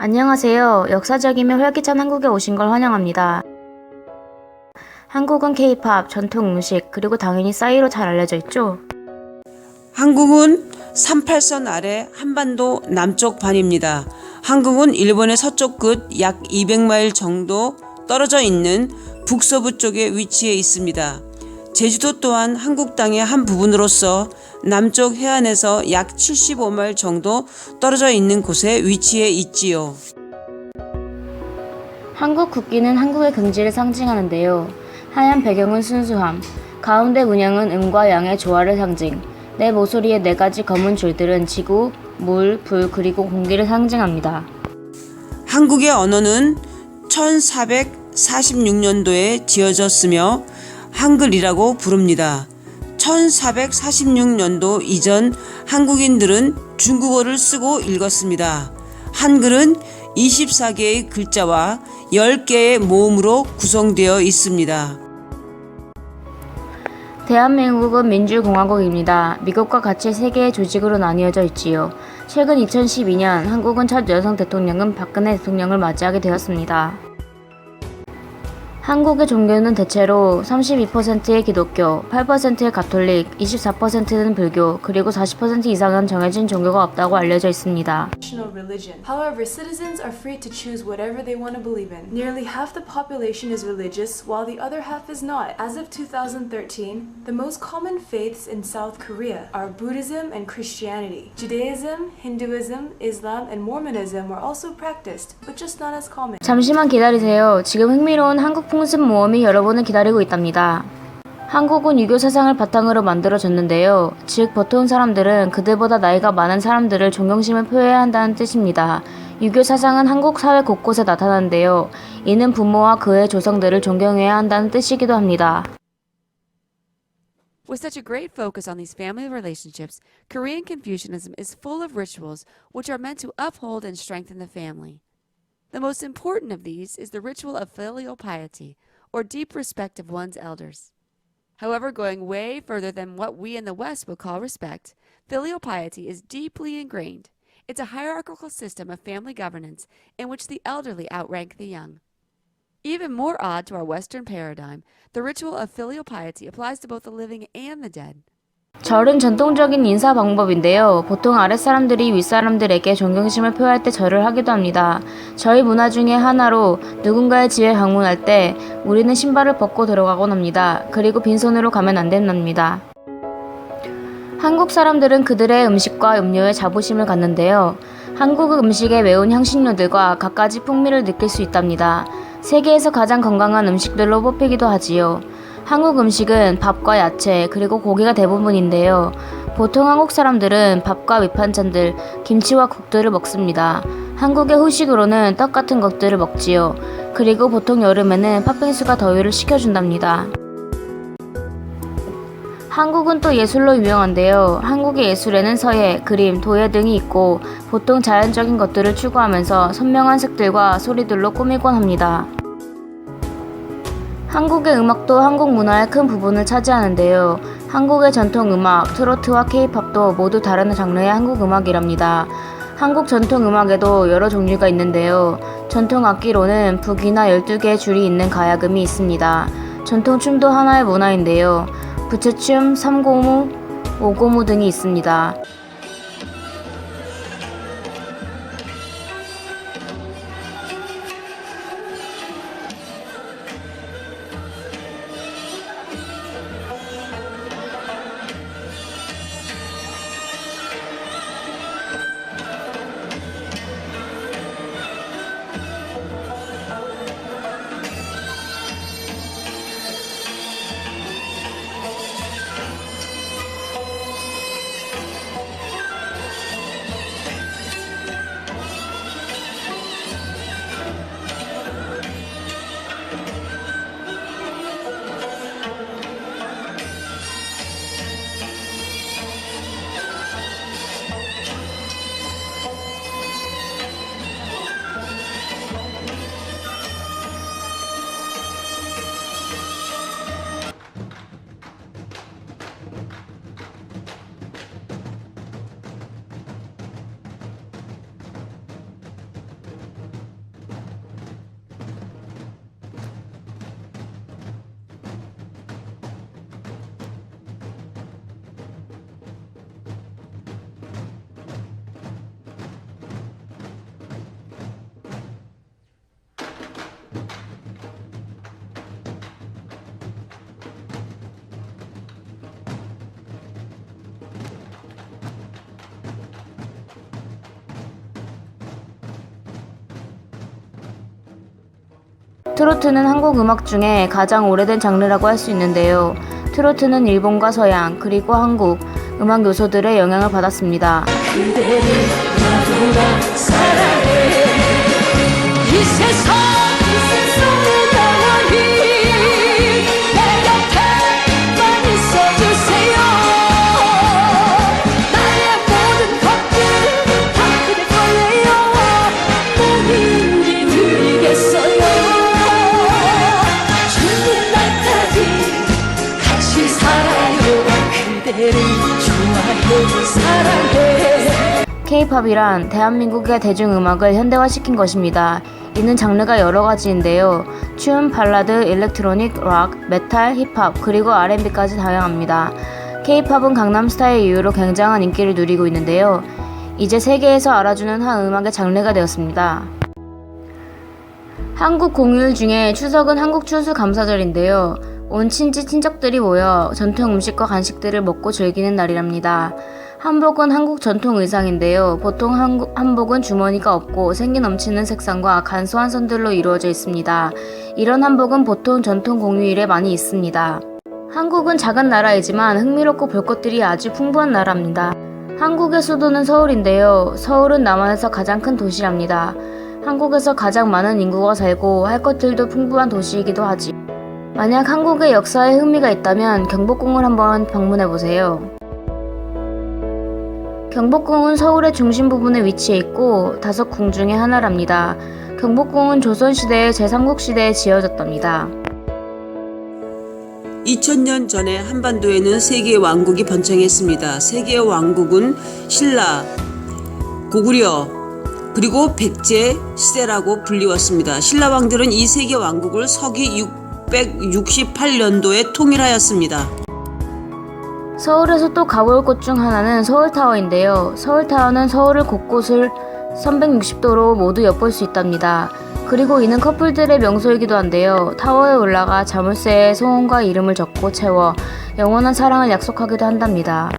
안녕하세요. 역사적이며 활기찬 한국에 오신 걸 환영합니다. 한국은 K-팝, 전통 음식, 그리고 당연히 싸이로 잘 알려져 있죠. 한국은 38선 아래 한반도 남쪽 반입니다. 한국은 일본의 서쪽 끝 약 200마일 정도 떨어져 있는 북서부 쪽에 위치해 있습니다. 제주도 또한 한국 땅의 한 부분으로서 남쪽 해안에서 약 75마일 정도 떨어져 있는 곳에 위치해 있지요. 한국 국기는 한국의 긍지를 상징하는데요. 하얀 배경은 순수함, 가운데 문양은 음과 양의 조화를 상징, 네 모서리의 4가지 검은 줄들은 지구, 물, 불, 그리고 공기를 상징합니다. 한국의 언어는 1446년도에 지어졌으며 한글이라고 부릅니다. 1446년도 이전 한국인들은 중국어를 쓰고 읽었습니다. 한글은 24개의 글자와 10개의 모음으로 구성되어 있습니다. 대한민국은 민주공화국입니다. 미국과 같이 3개의 조직으로 나뉘어져 있지요. 최근 2012년 한국은 첫 여성 대통령은 박근혜 대통령을 맞이하게 되었습니다. 한국의 종교는 대체로 32%의 기독교, 8%의 가톨릭, 24%는 불교, 그리고 40% 이상은 정해진 종교가 없다고 알려져 있습니다. Religion. However, citizens are free to choose whatever they want to believe in. Nearly half the population is religious, while the other half is not. As of 2013, the most common faiths in South Korea are Buddhism and Christianity. Judaism, Hinduism, Islam, and Mormonism are also practiced, but just not as common. 잠시만 기다리세요. 지금 흥미로운 한국 풍습 모험이 여러분을 기다리고 있답니다. 한국은 유교 사상을 바탕으로 만들어졌는데요. 즉 보통 사람들은 그들보다 나이가 많은 사람들을 존경심을 표해야 한다는 뜻입니다. 유교 사상은 한국 사회 곳곳에 나타나는데요. 이는 부모와 그의 조상들을 존경해야 한다는 뜻이기도 합니다. With such a great focus on these family relationships, Korean Confucianism is full of rituals which are meant to uphold and strengthen the family. The most important of these is the ritual of filial piety, or deep respect of one's elders. However, going way further than what we in the West would call respect, filial piety is deeply ingrained. It's a hierarchical system of family governance in which the elderly outrank the young. Even more odd to our Western paradigm, the ritual of filial piety applies to both the living and the dead. 절은 전통적인 인사 방법인데요. 보통 아랫사람들이 윗사람들에게 존경심을 표할 때 절을 하기도 합니다. 저희 문화 중에 하나로 누군가의 집에 방문할 때 우리는 신발을 벗고 들어가곤 합니다. 그리고 빈손으로 가면 안 된답니다. 한국 사람들은 그들의 음식과 음료에 자부심을 갖는데요. 한국 음식의 매운 향신료들과 갖가지 풍미를 느낄 수 있답니다. 세계에서 가장 건강한 음식들로 뽑히기도 하지요. 한국 음식은 밥과 야채 그리고 고기가 대부분인데요. 보통 한국 사람들은 밥과 밑반찬들, 김치와 국들을 먹습니다. 한국의 후식으로는 떡 같은 것들을 먹지요. 그리고 보통 여름에는 팥빙수가 더위를 식혀준답니다. 한국은 또 예술로 유명한데요. 한국의 예술에는 서예, 그림, 도예 등이 있고 보통 자연적인 것들을 추구하면서 선명한 색들과 소리들로 꾸미곤 합니다. 한국의 음악도 한국 문화의 큰 부분을 차지하는데요. 한국의 전통 음악, 트로트와 K-팝도 모두 다른 장르의 한국 음악이랍니다. 한국 전통 음악에도 여러 종류가 있는데요. 전통 악기로는 북이나 12개의 줄이 있는 가야금이 있습니다. 전통 춤도 하나의 문화인데요. 부채춤, 삼고무, 오고무 등이 있습니다. 트로트는 한국 음악 중에 가장 오래된 장르라고 할 수 있는데요. 트로트는 일본과 서양 그리고 한국 음악 요소들의 영향을 받았습니다. K-팝이란 대한민국의 대중음악을 현대화시킨 것입니다. 이는 장르가 여러 가지인데요. 춤, 발라드, 일렉트로닉, 락, 메탈, 힙합, 그리고 R&B까지 다양합니다. K-팝은 강남스타일 이후로 굉장한 인기를 누리고 있는데요. 이제 세계에서 알아주는 한 음악의 장르가 되었습니다. 한국 공휴일 중에 추석은 한국 추수감사절인데요. 온 친지 친척들이 모여 전통 음식과 간식들을 먹고 즐기는 날이랍니다. 한복은 한국 전통 의상인데요. 보통 한복은 주머니가 없고 생기 넘치는 색상과 간소한 선들로 이루어져 있습니다. 이런 한복은 보통 전통 공휴일에 많이 있습니다. 한국은 작은 나라이지만 흥미롭고 볼 것들이 아주 풍부한 나라입니다. 한국의 수도는 서울인데요. 서울은 남한에서 가장 큰 도시랍니다. 한국에서 가장 많은 인구가 살고 할 것들도 풍부한 도시이기도 하지. 만약 한국의 역사에 흥미가 있다면 경복궁을 한번 방문해보세요. 경복궁은 서울의 중심 부분에 위치해 있고 5궁 중에 하나랍니다. 경복궁은 조선시대의 제3국시대에 지어졌답니다. 2000년 전에 한반도에는 3개의 왕국이 번창했습니다. 3개의 왕국은 신라, 고구려, 그리고 백제 시대라고 불리웠습니다. 신라 왕들은 이 3개 왕국을 서기 668년도에 통일하였습니다. 서울에서 또 가볼 곳 중 하나는 서울타워인데요. 서울타워는 서울을 곳곳을 360도로 모두 엿볼 수 있답니다. 그리고 이는 커플들의 명소이기도 한데요. 타워에 올라가 자물쇠에 소원과 이름을 적고 채워 영원한 사랑을 약속하기도 한답니다.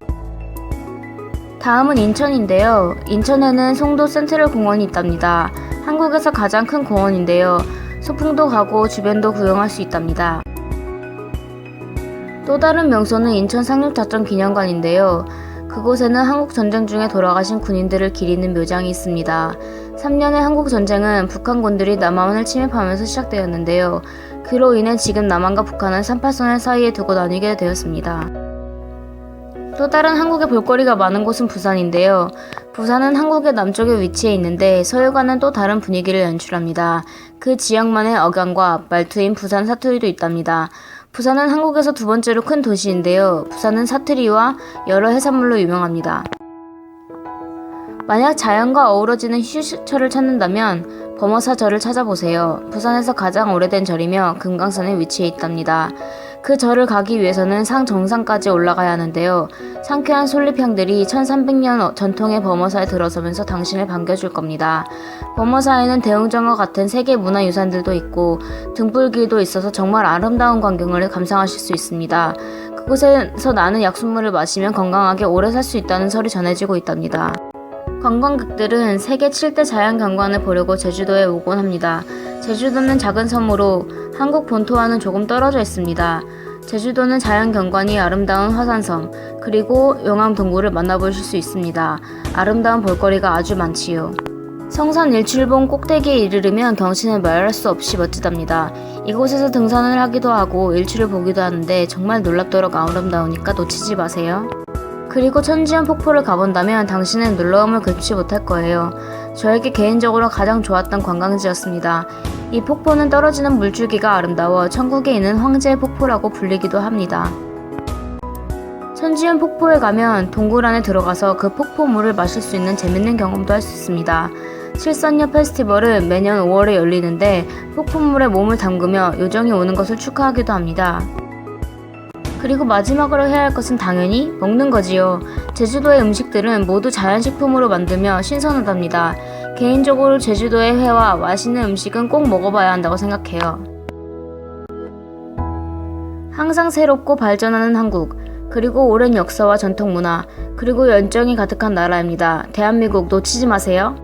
다음은 인천인데요. 인천에는 송도 센트럴 공원이 있답니다. 한국에서 가장 큰 공원인데요. 소풍도 가고 주변도 구경할 수 있답니다. 또 다른 명소는 인천 상륙작전 기념관인데요. 그곳에는 한국 전쟁 중에 돌아가신 군인들을 기리는 묘장이 있습니다. 3년의 한국 전쟁은 북한군들이 남한을 침입하면서 시작되었는데요. 그로 인해 지금 남한과 북한은 38선을 사이에 두고 나뉘게 되었습니다. 또 다른 한국의 볼거리가 많은 곳은 부산인데요. 부산은 한국의 남쪽에 위치해 있는데 서울과는 또 다른 분위기를 연출합니다. 그 지역만의 억양과 말투인 부산 사투리도 있답니다. 부산은 한국에서 2번째로 큰 도시인데요. 부산은 사투리와 여러 해산물로 유명합니다. 만약 자연과 어우러지는 휴식처를 찾는다면 범어사절을 찾아보세요. 부산에서 가장 오래된 절이며 금강산에 위치해 있답니다. 그 절을 가기 위해서는 상 정상까지 올라가야 하는데요. 상쾌한 솔잎향들이 1300년 전통의 범어사에 들어서면서 당신을 반겨줄 겁니다. 범어사에는 대웅전과 같은 세계 문화유산들도 있고 등불길도 있어서 정말 아름다운 광경을 감상하실 수 있습니다. 그곳에서 나는 약수물을 마시면 건강하게 오래 살 수 있다는 설이 전해지고 있답니다. 관광객들은 세계 7대 자연경관을 보려고 제주도에 오곤 합니다. 제주도는 작은 섬으로 한국 본토와는 조금 떨어져 있습니다. 제주도는 자연경관이 아름다운 화산섬, 그리고 용암동굴을 만나보실 수 있습니다. 아름다운 볼거리가 아주 많지요. 성산 일출봉 꼭대기에 이르르면 경치는 말할 수 없이 멋지답니다. 이곳에서 등산을 하기도 하고 일출을 보기도 하는데 정말 놀랍도록 아름다우니까 놓치지 마세요. 그리고 천지연 폭포를 가본다면 당신은 놀라움을 금치 못할 거예요. 저에게 개인적으로 가장 좋았던 관광지였습니다. 이 폭포는 떨어지는 물줄기가 아름다워 천국에 있는 황제의 폭포라고 불리기도 합니다. 천지연 폭포에 가면 동굴 안에 들어가서 그 폭포물을 마실 수 있는 재밌는 경험도 할 수 있습니다. 칠선녀 페스티벌은 매년 5월에 열리는데 폭포물에 몸을 담그며 요정이 오는 것을 축하하기도 합니다. 그리고 마지막으로 해야 할 것은 당연히 먹는 거지요. 제주도의 음식들은 모두 자연식품으로 만들며 신선하답니다. 개인적으로 제주도의 회와 맛있는 음식은 꼭 먹어봐야 한다고 생각해요. 항상 새롭고 발전하는 한국, 그리고 오랜 역사와 전통 문화, 그리고 열정이 가득한 나라입니다. 대한민국 놓치지 마세요.